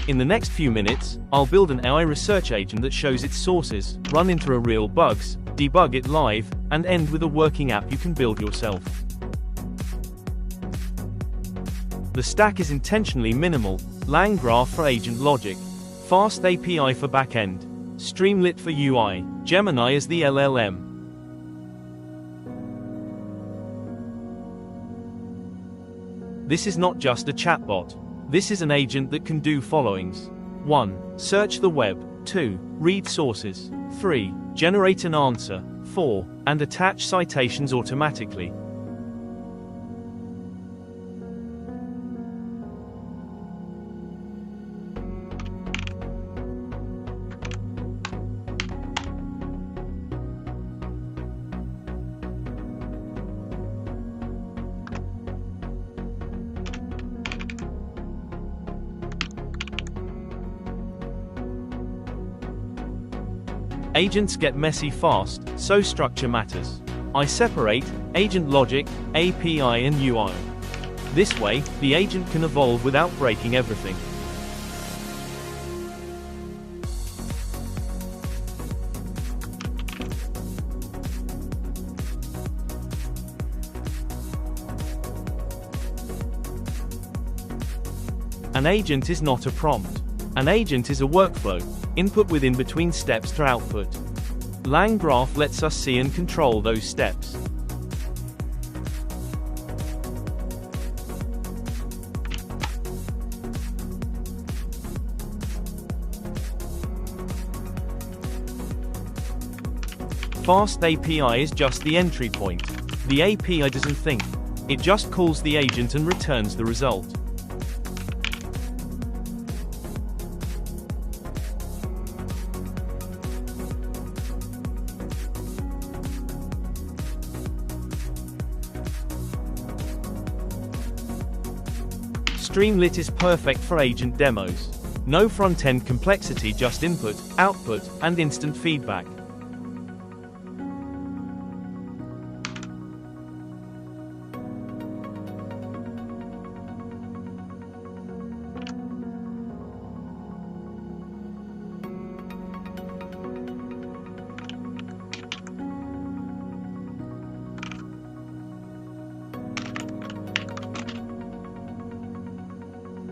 In the next few minutes, I'll build an AI research agent that shows its sources, run into a real bugs, debug it live, and end with a working app you can build yourself. The stack is intentionally minimal: LangGraph for agent logic, Fast API for backend, Streamlit for UI, Gemini as the LLM. This is not just a chatbot. This is an agent that can do followings. 1. Search the web. 2. Read sources. 3. Generate an answer. 4. And attach citations automatically. Agents get messy fast, so structure matters. I separate agent logic, API and UI. This way, the agent can evolve without breaking everything. An agent is not a prompt. An agent is a workflow, input with in-between steps to output. LangGraph lets us see and control those steps. Fast API is just the entry point. The API doesn't think. It just calls the agent and returns the result. Streamlit is perfect for agent demos. No front-end complexity, just input, output, and instant feedback.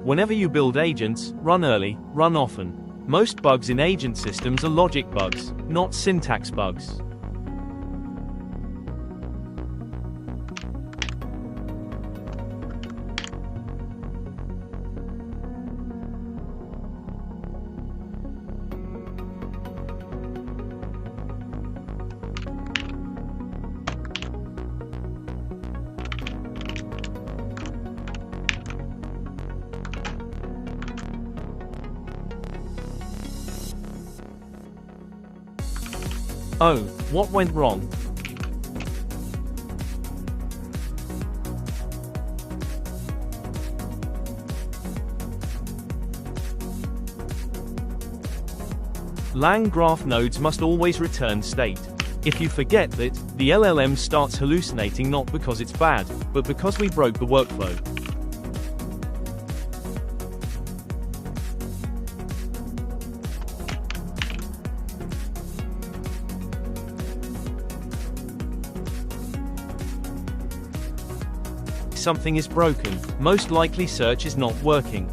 Whenever you build agents, run early, run often. Most bugs in agent systems are logic bugs, not syntax bugs. Oh, what went wrong? LangGraph nodes must always return state. If you forget that, the LLM starts hallucinating, not because it's bad, but because we broke the workflow. Something is broken. Most likely search is not working.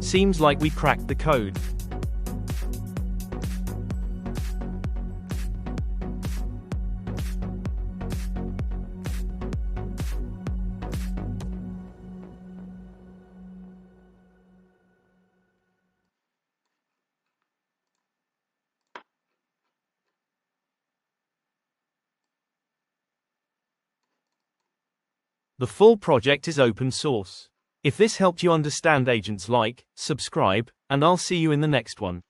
Seems like we cracked the code. The full project is open source. If this helped you understand agents, like, subscribe, and I'll see you in the next one.